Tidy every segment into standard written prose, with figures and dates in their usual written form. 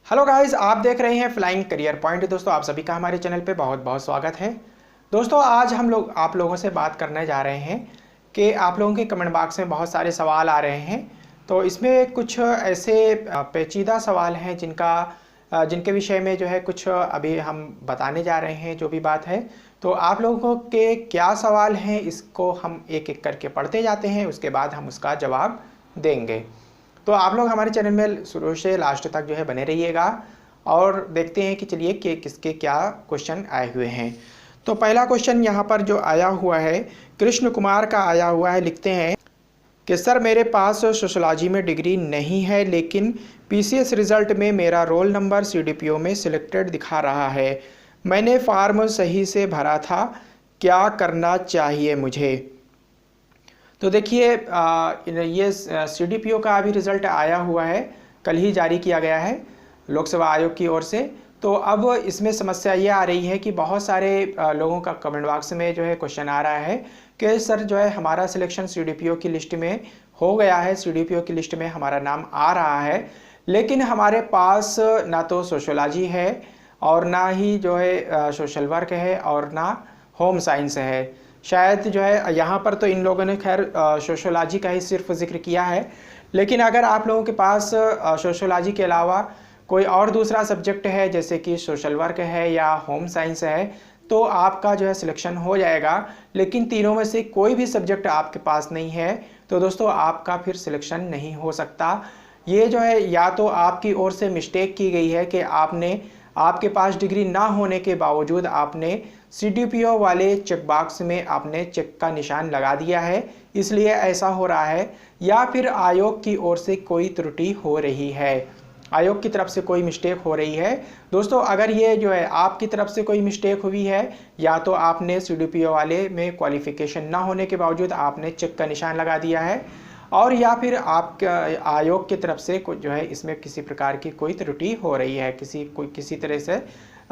Hello guys, आप देख रहे हैं फ्लाइंग करियर पॉइंट। दोस्तों, आप सभी का हमारे चैनल पे बहुत बहुत स्वागत है। दोस्तों, आज हम लोग आप लोगों से बात करने जा रहे हैं कि आप लोगों के कमेंट बॉक्स में बहुत सारे सवाल आ रहे हैं। तो इसमें कुछ ऐसे पेचीदा सवाल हैं जिनके विषय में जो है कुछ अभी हम बताने जा रहे हैं जो भी बात है। तो आप लोगों के क्या सवाल हैं इसको हम एक एक करके पढ़ते जाते हैं, उसके बाद हम उसका जवाब देंगे। तो आप लोग हमारे चैनल में शुरू से लास्ट तक जो है बने रहिएगा और देखते हैं कि चलिए कि किसके क्या क्वेश्चन आए हुए हैं। तो पहला क्वेश्चन यहाँ पर जो आया हुआ है कृष्ण कुमार का आया हुआ है। लिखते हैं कि सर, मेरे पास सोशोलॉजी में डिग्री नहीं है, लेकिन पीसीएस रिजल्ट में मेरा रोल नंबर सीडीपीओ में सिलेक्टेड दिखा रहा है। मैंने फॉर्म सही से भरा था, क्या करना चाहिए मुझे? तो देखिए, ये सीडीपीओ का अभी रिज़ल्ट आया हुआ है, कल ही जारी किया गया है लोकसेवा आयोग की ओर से। तो अब इसमें समस्या ये आ रही है कि बहुत सारे लोगों का कमेंट बॉक्स में जो है क्वेश्चन आ रहा है कि सर जो है हमारा सिलेक्शन सीडीपीओ की लिस्ट में हो गया है, सीडीपीओ की लिस्ट में हमारा नाम आ रहा है, लेकिन हमारे पास ना तो सोशोलॉजी है और ना ही जो है सोशल वर्क है और ना होम साइंस है। शायद जो है यहाँ पर तो इन लोगों ने खैर सोशोलॉजी का ही सिर्फ जिक्र किया है, लेकिन अगर आप लोगों के पास सोशोलॉजी के अलावा कोई और दूसरा सब्जेक्ट है जैसे कि सोशल वर्क है या होम साइंस है तो आपका जो है सिलेक्शन हो जाएगा। लेकिन तीनों में से कोई भी सब्जेक्ट आपके पास नहीं है तो दोस्तों आपका फिर सिलेक्शन नहीं हो सकता। ये जो है या तो आपकी ओर से मिस्टेक की गई है कि आपके पास डिग्री ना होने के बावजूद आपने सीडीपीओ वाले चेक बॉक्स में आपने चेक का निशान लगा दिया है, इसलिए ऐसा हो रहा है, या फिर आयोग की ओर से कोई त्रुटि हो रही है, आयोग की तरफ से कोई मिस्टेक हो रही है। दोस्तों, अगर ये जो है आपकी तरफ से कोई मिस्टेक हुई है या तो आपने सीडीपीओ वाले में क्वालिफिकेशन ना होने के बावजूद आपने चेक का निशान लगा दिया है, और या फिर आप आयोग की तरफ से जो है इसमें किसी प्रकार की कोई त्रुटि हो रही है, किसी तरह से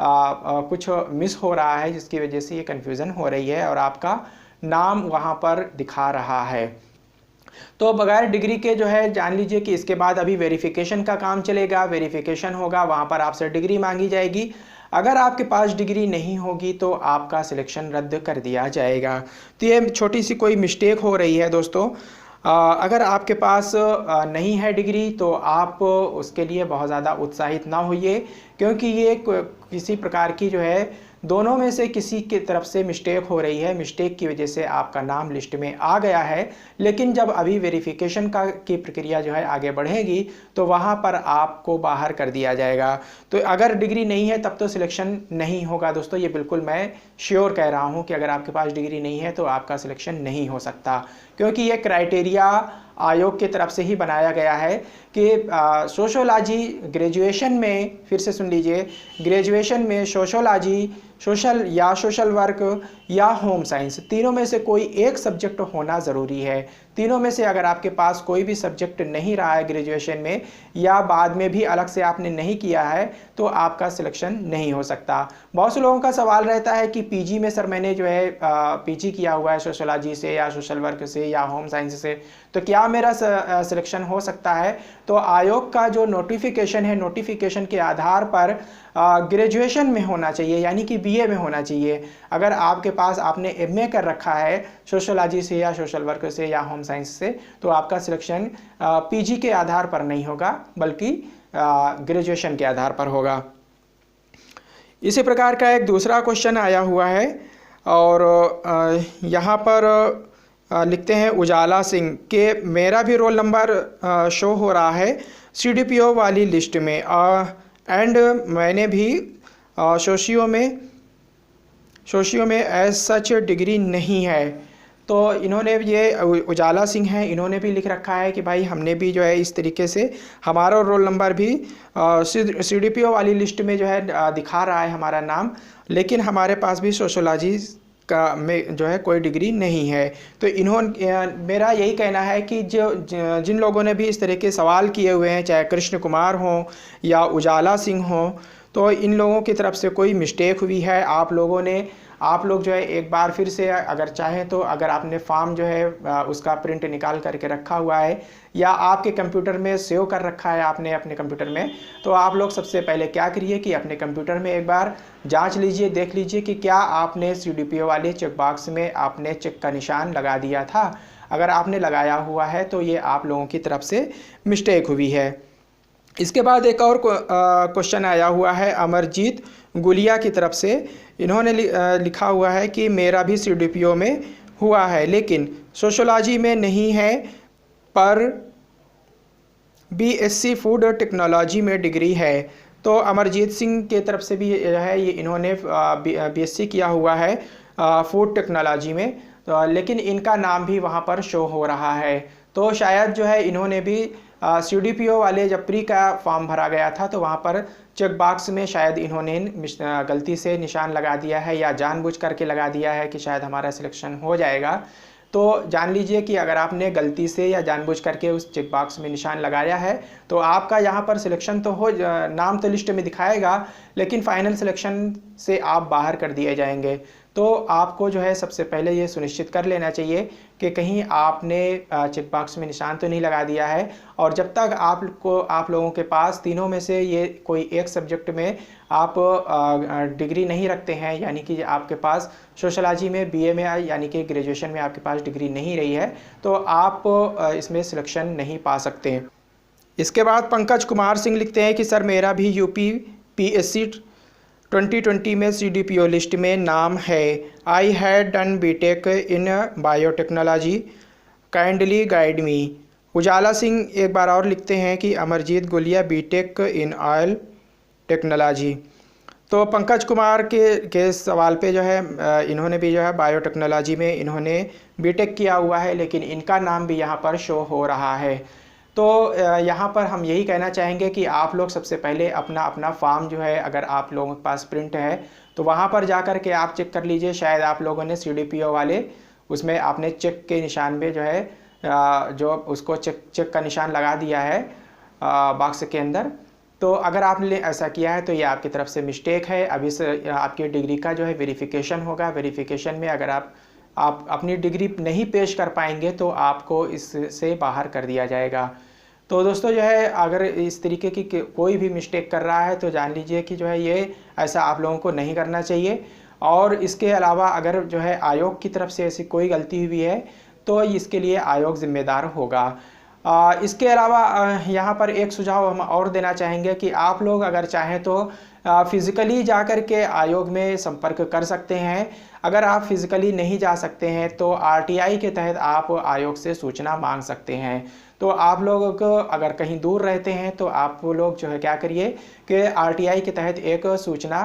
कुछ मिस हो रहा है जिसकी वजह से ये कन्फ्यूज़न हो रही है और आपका नाम वहाँ पर दिखा रहा है। तो बगैर डिग्री के जो है जान लीजिए कि इसके बाद अभी वेरिफिकेशन का काम चलेगा, वेरिफिकेशन होगा, वहाँ पर आपसे डिग्री मांगी जाएगी। अगर आपके पास डिग्री नहीं होगी तो आपका सिलेक्शन रद्द कर दिया जाएगा। तो ये छोटी सी कोई मिस्टेक हो रही है दोस्तों। अगर आपके पास नहीं है डिग्री तो आप उसके लिए बहुत ज़्यादा उत्साहित ना होइए, क्योंकि ये किसी प्रकार की जो है दोनों में से किसी की तरफ से मिस्टेक हो रही है। मिस्टेक की वजह से आपका नाम लिस्ट में आ गया है, लेकिन जब अभी वेरिफिकेशन की प्रक्रिया जो है आगे बढ़ेगी तो वहाँ पर आपको बाहर कर दिया जाएगा। तो अगर डिग्री नहीं है तब तो सिलेक्शन नहीं होगा दोस्तों, ये बिल्कुल मैं श्योर कह रहा हूँ कि अगर आपके पास डिग्री नहीं है तो आपका सिलेक्शन नहीं हो सकता, क्योंकि ये क्राइटेरिया आयोग की तरफ से ही बनाया गया है कि सोशोलॉजी ग्रेजुएशन में, फिर से सुन लीजिए, ग्रेजुएशन में सोशोलॉजी, सोशल वर्क या होम साइंस तीनों में से कोई एक सब्जेक्ट होना ज़रूरी है। तीनों में से अगर आपके पास कोई भी सब्जेक्ट नहीं रहा है ग्रेजुएशन में या बाद में भी अलग से आपने नहीं किया है तो आपका सिलेक्शन नहीं हो सकता। बहुत से लोगों का सवाल रहता है कि पीजी में सर मैंने जो है पीजी किया हुआ है सोशोलॉजी से या सोशल वर्क से या होम साइंस से, तो क्या मेरा सिलेक्शन हो सकता है? तो आयोग का जो नोटिफिकेशन है, नोटिफिकेशन के आधार पर ग्रेजुएशन में होना चाहिए, यानी कि बीए में होना चाहिए। अगर आपके पास आपने एमए कर रखा है सोशोलॉजी से या सोशल वर्क से या होम साइंस से तो आपका सिलेक्शन पीजी के आधार पर नहीं होगा बल्कि ग्रेजुएशन के आधार पर होगा। इसी प्रकार का एक दूसरा क्वेश्चन आया हुआ है और यहाँ पर लिखते हैं उजाला सिंह के मेरा भी रोल नंबर शो हो रहा है सीडीपीओ वाली लिस्ट में एंड मैंने भी सोशियो में एज सच डिग्री नहीं है। तो इन्होंने ये उजाला सिंह हैं, इन्होंने भी लिख रखा है कि भाई हमने भी जो है इस तरीके से हमारा रोल नंबर भी सीडीपीओ वाली लिस्ट में जो है दिखा रहा है हमारा नाम, लेकिन हमारे पास भी सोशोलॉजी का में जो है कोई डिग्री नहीं है। तो मेरा यही कहना है कि जिन लोगों ने भी इस तरह के सवाल किए हुए हैं, चाहे कृष्ण कुमार हों या उजाला सिंह हों, तो इन लोगों की तरफ से कोई मिस्टेक हुई है। आप लोगों ने आप लोग जो है एक बार फिर से अगर चाहें तो अगर आपने फॉर्म जो है उसका प्रिंट निकाल करके रखा हुआ है या आपके कंप्यूटर में सेव कर रखा है आपने अपने कंप्यूटर में, तो आप लोग सबसे पहले क्या करिए कि अपने कंप्यूटर में एक बार जांच लीजिए, देख लीजिए कि क्या आपने CDPO वाले चेक बॉक्स में आपने चेक का निशान लगा दिया था। अगर आपने लगाया हुआ है तो ये आप लोगों की तरफ से मिस्टेक हुई है। इसके बाद एक और क्वेश्चन आया हुआ है अमरजीत गुलिया की तरफ से। इन्होंने लिखा हुआ है कि मेरा भी CDPO में हुआ है लेकिन सोशोलॉजी में नहीं है, पर BSc फूड टेक्नोलॉजी में डिग्री है। तो अमरजीत सिंह के तरफ से भी है, ये इन्होंने BSc किया हुआ है फूड टेक्नोलॉजी में, तो लेकिन इनका नाम भी वहाँ पर शो हो रहा है। तो शायद जो है इन्होंने भी CDPO वाले जब प्री का फॉर्म भरा गया था तो वहाँ पर चेक बॉक्स में शायद इन्होंने गलती से निशान लगा दिया है या जानबूझ करके लगा दिया है कि शायद हमारा सिलेक्शन हो जाएगा। तो जान लीजिए कि अगर आपने गलती से या जानबूझ करके उस चेक बॉक्स में निशान लगाया है तो आपका यहाँ पर सिलेक्शन तो हो, नाम तो लिस्ट में दिखाएगा लेकिन फाइनल सिलेक्शन से आप बाहर कर दिए जाएंगे। तो आपको जो है सबसे पहले ये सुनिश्चित कर लेना चाहिए कि कहीं आपने चेक बॉक्स में निशान तो नहीं लगा दिया है। और जब तक आप लोगों के पास तीनों में से ये कोई एक सब्जेक्ट में आप डिग्री नहीं रखते हैं, यानी कि आपके पास सोशलॉजी में BA में यानी कि ग्रेजुएशन में आपके पास डिग्री नहीं रही है, तो आप इसमें सिलेक्शन नहीं पा सकते। इसके बाद पंकज कुमार सिंह लिखते हैं कि सर मेरा भी UP PSC 2020 में CDPO लिस्ट में नाम है। I had done BTech in biotechnology, kindly guide me. Ujala Singh एक बार और लिखते हैं कि Amarjeet Gulia BTech in oil technology. तो पंकज कुमार के सवाल पे जो है इन्होंने भी जो है बायोटेक्नोलॉजी में इन्होंने BTech किया हुआ है लेकिन इनका नाम भी यहाँ पर शो हो रहा है। तो यहाँ पर हम यही कहना चाहेंगे कि आप लोग सबसे पहले अपना फॉर्म जो है अगर आप लोगों के पास प्रिंट है तो वहाँ पर जा कर के आप चेक कर लीजिए, शायद आप लोगों ने CDPO वाले उसमें आपने चेक के निशान पे जो है जो उसको चेक का निशान लगा दिया है बॉक्स के अंदर। तो अगर आपने ऐसा किया है तो ये आपकी तरफ से मिस्टेक है। अभी से आपकी डिग्री का जो है वेरिफिकेशन होगा, वेरिफिकेशन में अगर आप अपनी डिग्री नहीं पेश कर पाएंगे तो आपको इससे बाहर कर दिया जाएगा। तो दोस्तों जो है अगर इस तरीके की कोई भी मिस्टेक कर रहा है तो जान लीजिए कि जो है ये ऐसा आप लोगों को नहीं करना चाहिए। और इसके अलावा अगर जो है आयोग की तरफ से ऐसी कोई गलती हुई है तो इसके लिए आयोग जिम्मेदार होगा। इसके अलावा यहाँ पर एक सुझाव हम और देना चाहेंगे कि आप लोग अगर चाहें तो फिज़िकली जा कर के आयोग में संपर्क कर सकते हैं। अगर आप फिज़िकली नहीं जा सकते हैं तो RTI के तहत आप आयोग से सूचना मांग सकते हैं। तो आप लोगों को अगर कहीं दूर रहते हैं तो आप लोग जो है क्या करिए कि RTI के तहत एक सूचना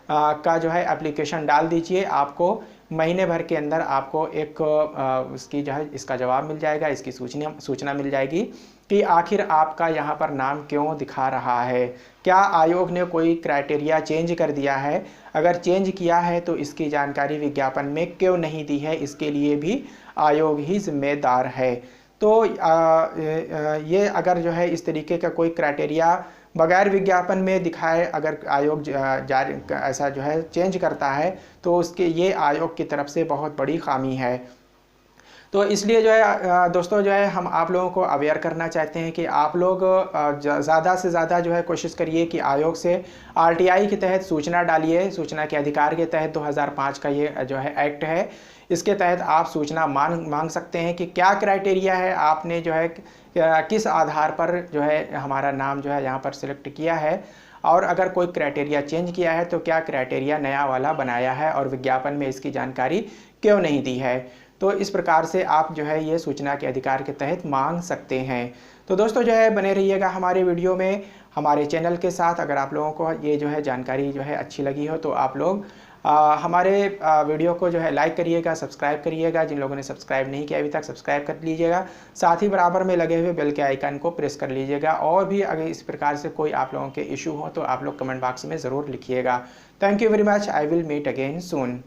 का जो है एप्लीकेशन डाल दीजिए। आपको महीने भर के अंदर आपको एक उसकी जो है इसका जवाब मिल जाएगा, इसकी सूचना मिल जाएगी कि आखिर आपका यहाँ पर नाम क्यों दिखा रहा है, क्या आयोग ने कोई क्राइटेरिया चेंज कर दिया है, अगर चेंज किया है तो इसकी जानकारी विज्ञापन में क्यों नहीं दी है, इसके लिए भी आयोग ही जिम्मेदार है। तो ये अगर जो है इस तरीके का कोई क्राइटेरिया बगैर विज्ञापन में दिखाए अगर आयोग जारी ऐसा जो है चेंज करता है तो उसके ये आयोग की तरफ से बहुत बड़ी खामी है। तो इसलिए जो है दोस्तों जो है हम आप लोगों को अवेयर करना चाहते हैं कि आप लोग ज़्यादा से ज़्यादा जो है कोशिश करिए कि आयोग से RTI के तहत सूचना डालिए। सूचना के अधिकार के तहत 2005 का ये जो है एक्ट है, इसके तहत आप सूचना मांग सकते हैं कि क्या क्राइटेरिया है, आपने जो है किस आधार पर जो है हमारा नाम जो है यहाँ पर सिलेक्ट किया है, और अगर कोई क्राइटेरिया चेंज किया है तो क्या क्राइटेरिया नया वाला बनाया है और विज्ञापन में इसकी जानकारी क्यों नहीं दी है। तो इस प्रकार से आप जो है ये सूचना के अधिकार के तहत मांग सकते हैं। तो दोस्तों जो है बने रहिएगा हमारे वीडियो में, हमारे चैनल के साथ। अगर आप लोगों को ये जो है जानकारी जो है अच्छी लगी हो तो आप लोग हमारे वीडियो को जो है लाइक करिएगा, सब्सक्राइब करिएगा। जिन लोगों ने सब्सक्राइब नहीं किया अभी तक सब्सक्राइब कर लीजिएगा, साथ ही बराबर में लगे हुए बेल के आइकन को प्रेस कर लीजिएगा। और भी अगर इस प्रकार से कोई आप लोगों के इशू हो तो आप लोग कमेंट बॉक्स में ज़रूर लिखिएगा। Thank you very much. I will meet again soon.